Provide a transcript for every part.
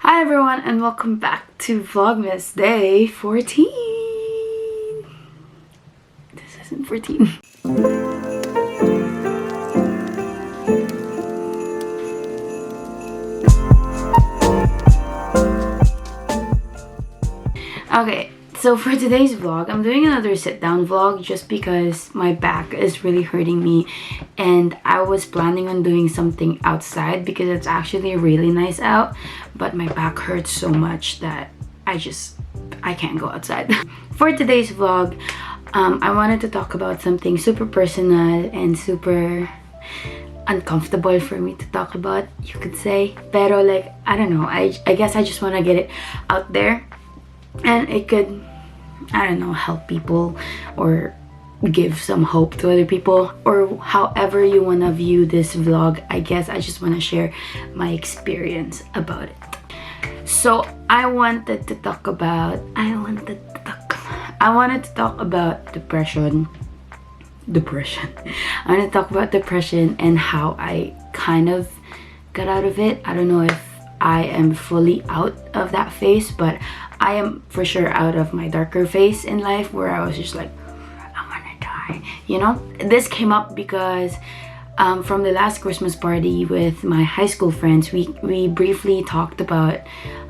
Hi everyone and welcome back to Vlogmas day 14. This isn't 14. Okay, so for today's vlog, I'm doing another sit-down vlog just because my back is really hurting me and I was planning on doing something outside because it's actually really nice out, but my back hurts so much that I can't go outside. For today's vlog, I wanted to talk about something super personal and super uncomfortable for me to talk about, you could say. Pero like, I don't know, I guess I just want to get it out there. And it could, I don't know, help people or give some hope to other people, or however you want to view this vlog. I guess I just want to share my experience about it. So I wanted to talk about depression. I want to talk about depression and how I kind of got out of it. I don't know if I am fully out of that phase, but I am for sure out of my darker phase in life where I was just like, I wanna die, you know? This came up because from the last Christmas party with my high school friends, we briefly talked about,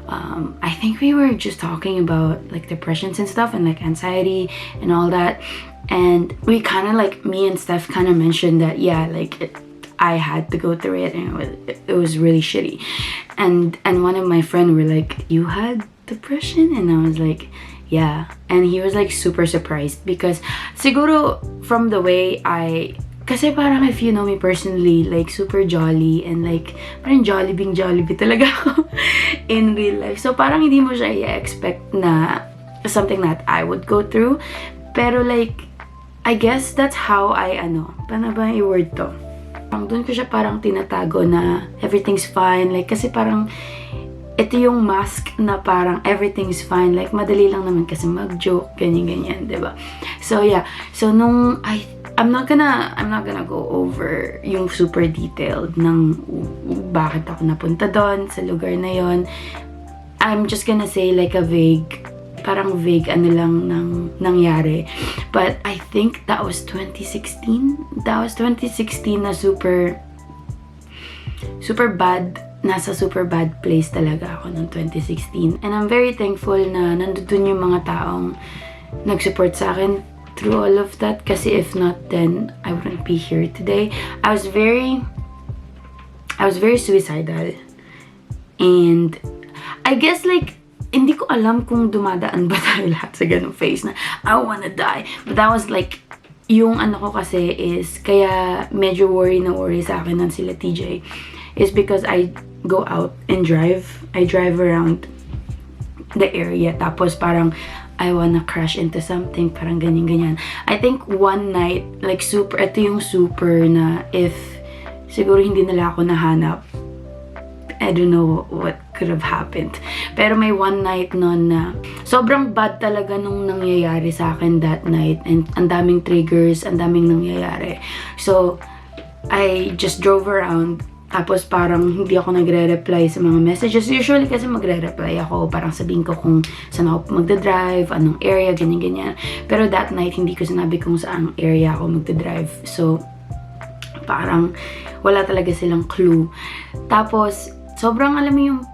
I think we were just talking about like depressions and stuff and like anxiety and all that. And we kind of like, me and Steph kind of mentioned that, yeah, like I had to go through it and it was really shitty. And one of my friends were like, you had depression? And I was like, yeah. And he was like super surprised because siguro from the way kasi parang if you know me personally, like super jolly and like parang Jollibee talaga ako in real life. So parang hindi mo siya i-expect na something that I would go through. Pero like, I guess that's how paano ba yung word to? Doon ko siya parang tinatago na everything's fine. Like, kasi parang ito yung mask na parang everything's fine. Like, madali lang naman kasi mag-joke, ganyan-ganyan, diba? So, yeah. So, I'm not gonna go over yung super detailed ng bakit ako napunta doon sa lugar na yon. I'm just gonna say like a vague ano lang nang nangyari. But I think that was 2016. That was 2016 na super bad. Nasa super bad place talaga ako noong 2016. And I'm very thankful na nandun yung mga taong nag-support sa akin through all of that. Kasi if not, then I wouldn't be here today. I was very suicidal. And I guess like, hindi ko alam kung dumadaan ba tayo lahat sa ganung phase na I wanna die. But that was like, yung ano ko kasi is, kaya medyo worry sa akin ng sila TJ, is because I go out and drive. I drive around the area. Tapos parang, I wanna crash into something. Parang ganyan-ganyan. I think one night, like super, ito yung super na if siguro hindi nila ako nahanap, I don't know what could have happened. Pero may one night nun na sobrang bad talaga nung nangyayari sa akin that night. And ang daming triggers, ang daming nangyayari. So, I just drove around. Tapos parang hindi ako nagre-reply sa mga messages. Usually kasi magre-reply ako. Parang sabihin ko kung saan ako magdadrive, anong area, ganyan-ganyan. Pero that night, hindi ko sinabi kung saan area ako magdadrive. So, parang wala talaga silang clue. Tapos, sobrang alam mo yung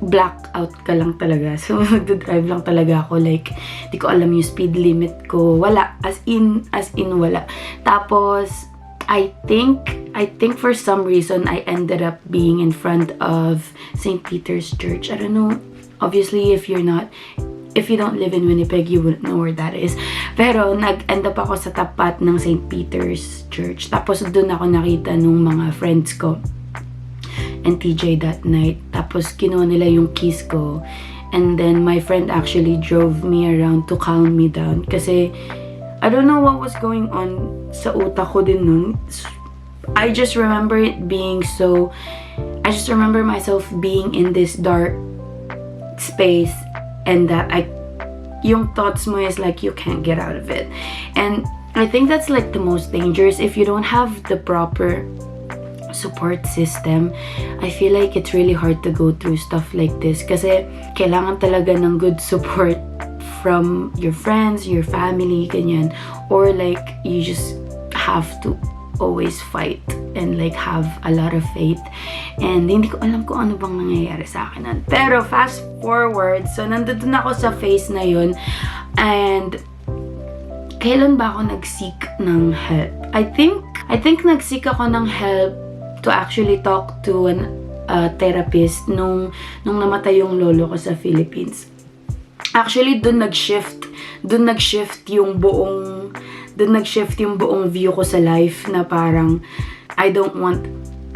blackout ka lang talaga. So, nagdadrive lang talaga ako. Like, di ko alam yung speed limit ko. Wala. As in wala. Tapos, I think for some reason, I ended up being in front of St. Peter's Church. I don't know. Obviously, if you don't live in Winnipeg, you wouldn't know where that is. Pero, nag-end up ako sa tapat ng St. Peter's Church. Tapos, doon ako nakita nung mga friends ko and TJ that night. Tapos, kinuha nila yung keys ko. And then, my friend actually drove me around to calm me down. Kasi, I don't know what was going on sa utak ko din nun. I just remember myself being in this dark space and that yung thoughts mo is like, you can't get out of it. And I think that's like the most dangerous if you don't have the proper support system. I feel like it's really hard to go through stuff like this kasi kailangan talaga ng good support from your friends, your family, ganyan. Or like, you just have to always fight and like have a lot of faith. And hindi ko alam kung ano bang nangyayari sa akin nun. Pero fast forward, so nandun ako sa phase na yun. And kailan ba ako nag-seek ng help? I think nag-seek ako ng help to actually talk to a therapist nung namatay yung lolo ko sa Philippines. Actually, dun nag-shift yung buong view ko sa life na parang I don't want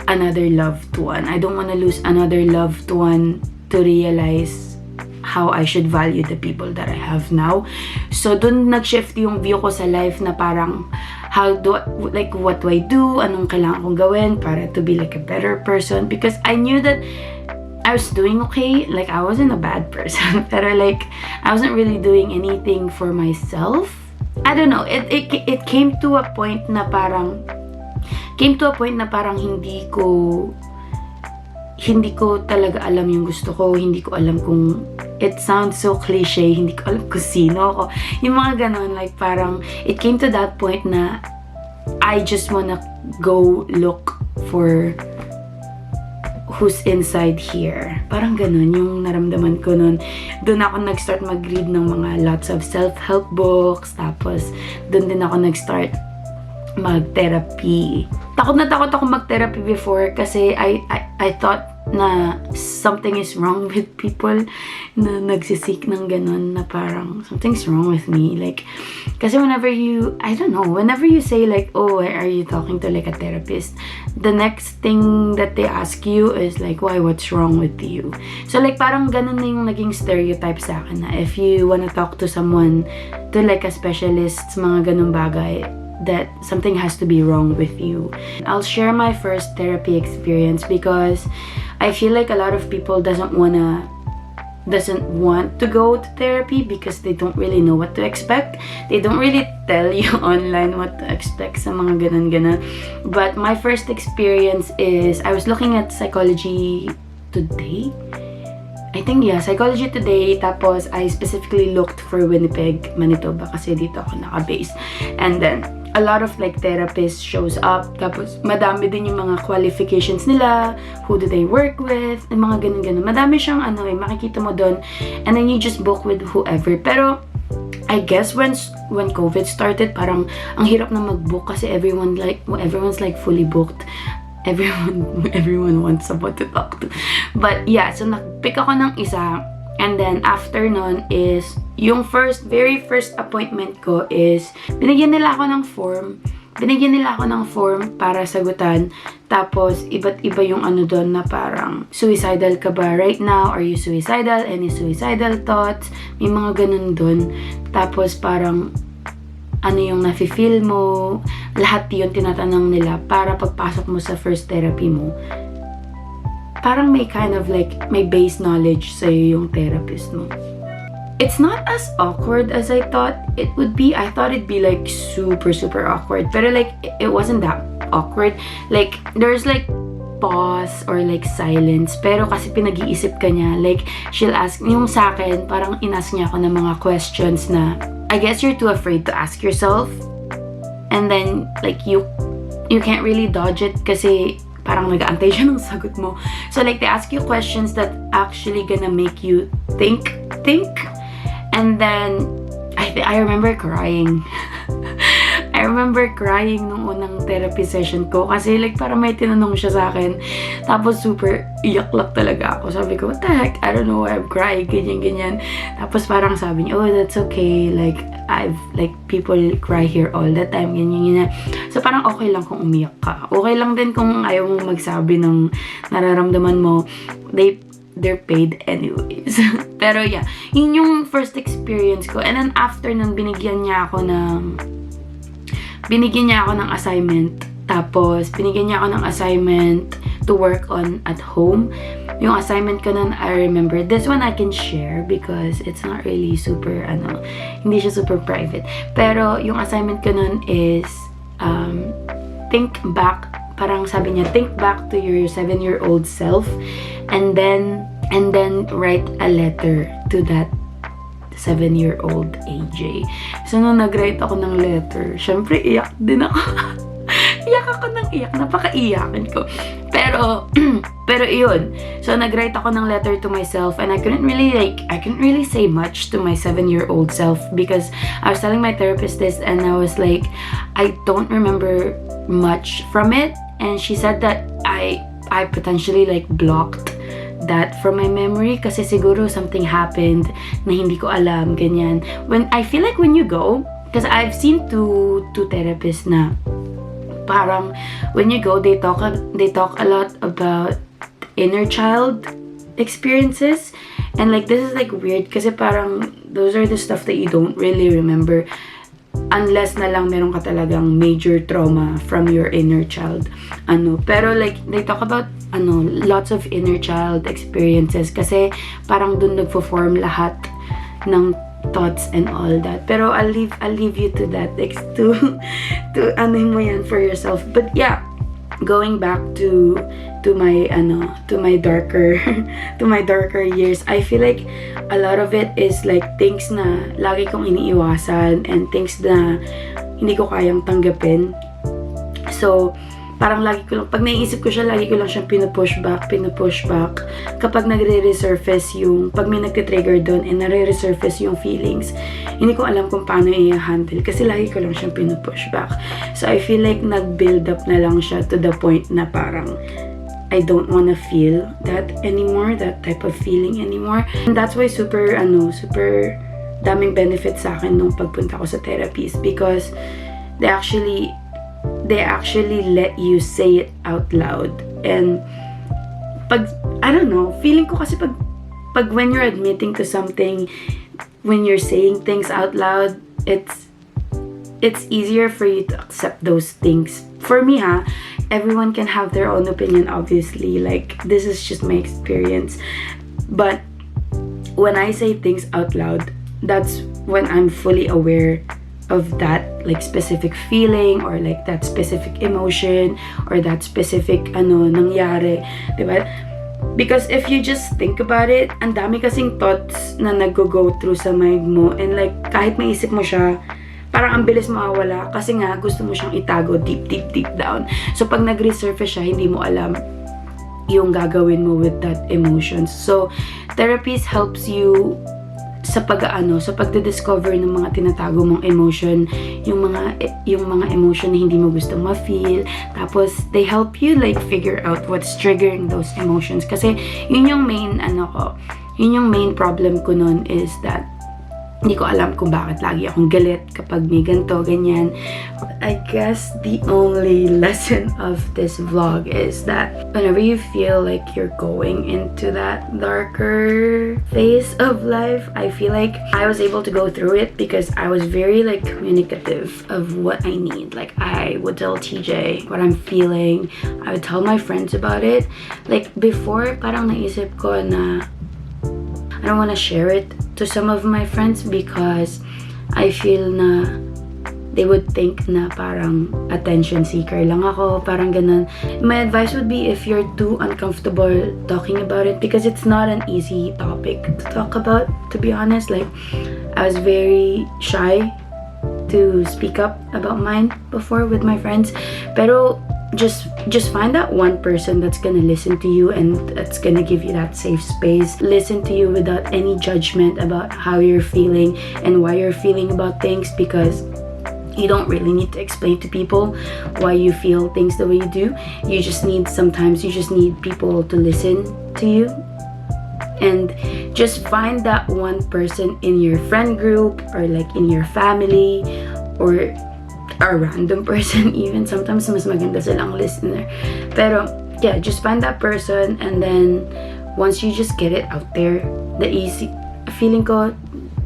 another loved one. I don't want to lose another loved one to realize how I should value the people that I have now. So, dun nag-shift yung view ko sa life na parang what do I do? Anong kailangan kong gawin para to be like a better person? Because I knew that I was doing okay. Like, I wasn't a bad person. Pero like, I wasn't really doing anything for myself. I don't know. It came to a point na parang hindi ko talaga alam yung gusto ko. Hindi ko alam kung, it sounds so cliche, hindi ko alam kung sino ako. Yung mga ganon, like parang, it came to that point na I just wanna go look for who's inside here. Parang ganun yung naramdaman ko nun. Doon ako nag-start mag-read ng mga lots of self-help books. Tapos, doon din ako nag-start mag-therapy. Takot na takot ako mag-therapy before kasi I thought na something is wrong with people na nagsisik ng ganun na parang something's wrong with me. Like, kasi whenever you say like, oh, are you talking to like a therapist? The next thing that they ask you is like, what's wrong with you? So like, parang ganun na yung naging stereotype sa akin na if you wanna talk to someone, to like a specialist, mga ganun bagay, that something has to be wrong with you. I'll share my first therapy experience because I feel like a lot of people doesn't want to go to therapy because they don't really know what to expect. They don't really tell you online what to expect sa mga ganun-ganun. But my first experience is, I was looking at Psychology Today. I think, yeah, Psychology Today. Tapos, I specifically looked for Winnipeg, Manitoba kasi dito ako naka-base. And then, a lot of like therapists shows up. Tapos, madami din yung mga qualifications nila. Who do they work with? And mga ganun-ganun. Madami siyang makikita mo doon. And then you just book with whoever. Pero, I guess when COVID started, parang ang hirap na mag-book kasi everyone's like fully booked. Everyone wants someone to talk to. But yeah, so nag-pick ako ng isa. And then after nun is, yung very first appointment ko is, binigyan nila ako ng form para sagutan. Tapos, iba't iba yung doon na parang, suicidal ka ba right now? Are you suicidal? Any suicidal thoughts? May mga ganun doon. Tapos, parang, ano yung nafe-feel mo? Lahat yun tinatanong nila para pagpasok mo sa first therapy mo. Parang may kind of like, may base knowledge sa'yo yung therapist mo. It's not as awkward as I thought it would be. I thought it'd be like super, super awkward. Pero like, it wasn't that awkward. Like, there's like pause or like silence. Pero kasi pinag-iisip ka niya. Like, she'll ask, yung sa akin, parang inask niya ako ng mga questions na, I guess you're too afraid to ask yourself. And then, like, you can't really dodge it kasi parang nag-aantay siya ng sagot mo. So, like, they ask you questions that actually gonna make you think. And then, I remember crying. I remember crying nung unang therapy session ko kasi like parang may tinanong siya sa akin. Tapos super iyaklak talaga ako. Sabi ko, what the heck? I don't know why I'm crying. Ganyan. Tapos parang sabi niya, oh, that's okay. Like, people cry here all the time. Ganyan. So parang okay lang kung umiyak ka. Okay lang din kung ayaw mong magsabi ng nararamdaman mo. They're paid anyways. Pero yeah, yun yung first experience ko. And then after nun, binigyan niya ako ng assignment. Tapos, binigyan niya ako ng assignment to work on at home. Yung assignment ko nun, I remember. This one I can share because it's not really super, hindi siya super private. Pero, yung assignment ko nun is, think back parang sabi niya, think back to your 7-year-old self and then write a letter to that 7-year-old AJ. So, nung nag-write ako ng letter, syempre, iyak din ako. Iyak ako ng iyak. Napaka-iyakan ko. Pero yun. So, nag-write ako ng letter to myself and I couldn't really say much to my 7-year-old self because I was telling my therapist this and I was like, I don't remember much from it. And she said that I potentially like blocked that from my memory kasi siguro something happened na hindi ko alam, ganyan. I feel like when you go, because I've seen two therapists na parang when you go, they talk a lot about inner child experiences and like this is like weird kasi parang those are the stuff that you don't really remember unless na lang meron ka talagang major trauma from your inner child. Pero like they talk about lots of inner child experiences kasi parang dun nagfo-form lahat ng thoughts and all that. Pero I'll leave you to that to mo yan for yourself. But yeah, going back to my darker years, I feel like a lot of it is like things na lagi kong iniiwasan and things na hindi ko kayang tanggapin. So parang lagi ko lang, pag naiisip ko siya, lagi ko lang siyang pinupush back. Kapag nagre-resurface pag may nagtitrigger doon and nare-resurface yung feelings, hindi ko alam kung paano i-handle kasi lagi ko lang siyang pinupush back. So, I feel like nag-build up na lang siya to the point na parang I don't wanna feel that anymore, that type of feeling anymore. And that's why super daming benefits sa akin nung pagpunta ko sa therapies because they actually let you say it out loud. And I don't know, feeling ko kasi pag when you're admitting to something, when you're saying things out loud, it's easier for you to accept those things. For me, everyone can have their own opinion, obviously. Like, this is just my experience. But when I say things out loud, that's when I'm fully aware of that like specific feeling or like that specific emotion or that specific nangyari, diba? Because if you just think about it, ang dami kasing thoughts na nag-go through sa mind mo and like kahit maisip mo siya, parang ang bilis mawawala kasi nga gusto mo siyang itago deep down. So pag nag-resurface siya, hindi mo alam yung gagawin mo with that emotions. So therapies helps you sa pagdi-discover ng mga tinatago mong emotion, yung mga emotion na hindi mo gusto ma-feel. Tapos they help you like figure out what's triggering those emotions kasi yun yung main problem ko nun is that hindi ko alam kung bakit lagi akong galit kapag may ganito, ganyan. I guess the only lesson of this vlog is that whenever you feel like you're going into that darker phase of life, I feel like I was able to go through it because I was very like communicative of what I need. Like I would tell TJ what I'm feeling. I would tell my friends about it. Like before, parang naisip ko na I don't want to share it to some of my friends because I feel na they would think na parang attention seeker lang ako, parang ganun. My advice would be if you're too uncomfortable talking about it because it's not an easy topic to talk about, to be honest. Like, I was very shy to speak up about mine before with my friends. Pero just find that one person that's gonna listen to you and that's gonna give you that safe space, listen to you without any judgment about how you're feeling and why you're feeling about things, because you don't really need to explain to people why you feel things the way you do. Sometimes you just need people to listen to you. And just find that one person in your friend group or like in your family or a random person even. Sometimes mas maganda silang listener. Pero yeah, just find that person and then once you just get it out there, feeling ko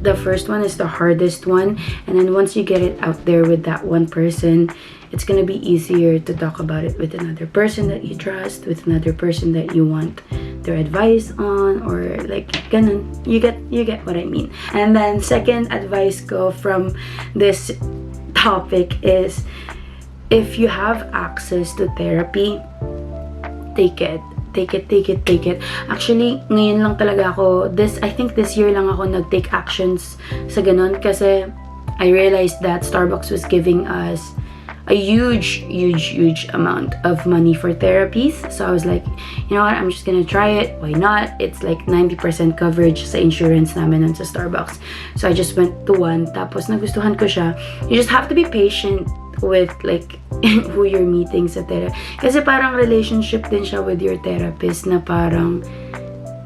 the first one is the hardest one, and then once you get it out there with that one person, it's gonna be easier to talk about it with another person that you trust, with another person that you want their advice on, or like ganun. You get what I mean. And then second advice ko from this topic is if you have access to therapy, take it. Take it, take it, take it. Actually, ngayon lang talaga ako, I think this year lang ako nag-take actions sa ganun kasi I realized that Starbucks was giving us a huge amount of money for therapies. So I was like, you know what, I'm just gonna try it. Why not? It's like 90% coverage sa insurance namin nun sa Starbucks. So I just went to one, tapos nagustuhan ko siya. You just have to be patient with like who you're meeting sa therapy. Kasi parang relationship din siya with your therapist na parang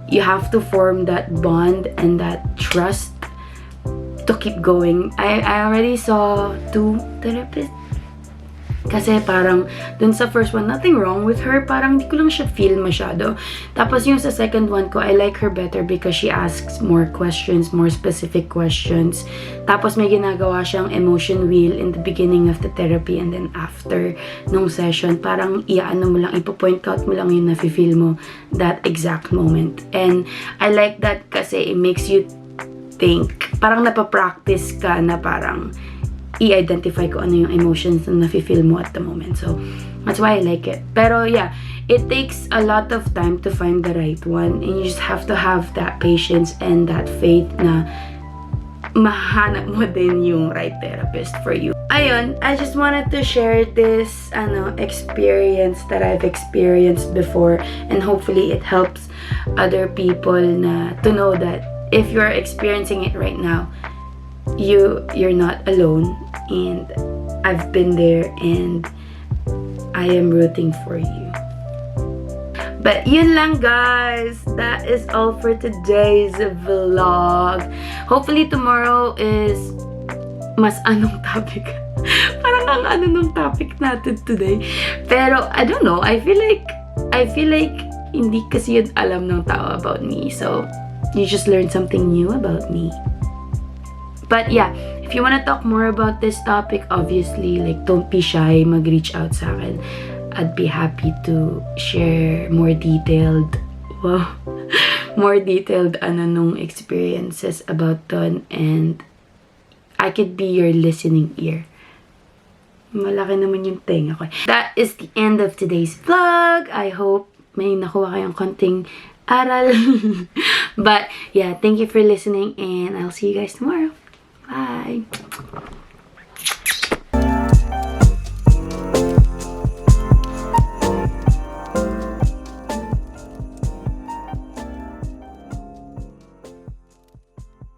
you have to form that bond and that trust to keep going. I already saw 2 therapists. Kasi parang dun sa first one, nothing wrong with her. Parang di ko lang siya feel masyado. Tapos yung sa second one ko, I like her better because she asks more questions, more specific questions. Tapos may ginagawa siyang emotion wheel in the beginning of the therapy and then after nung session. Parang iyaano mo lang, ipo-point out mo lang yung nafe-feel mo that exact moment. And I like that kasi it makes you think. Parang napapractice ka na parang i-identify ko ano yung emotions na nafe-feel mo at the moment. So, that's why I like it. Pero yeah, it takes a lot of time to find the right one. And you just have to have that patience and that faith na mahanap mo din yung right therapist for you. Ayun, I just wanted to share this experience that I've experienced before, and hopefully it helps other people na to know that if you're experiencing it right now, you're not alone, and I've been there and I am rooting for you. But yun lang guys, that is all for today's vlog. Hopefully tomorrow is mas anong topic. Parang ang ano nung topic natin today. Pero I don't know, I feel like hindi kasi yun alam ng tao about me. So you just learned something new about me. But yeah, if you want to talk more about this topic, obviously, like, don't be shy, mag-reach out sa akin. I'd be happy to share more detailed nung experiences about done, and I could be your listening ear. Malaki naman yung tenga ko. That is the end of today's vlog. I hope may nakuha kayong konting aral. But yeah, thank you for listening, and I'll see you guys tomorrow. Bye.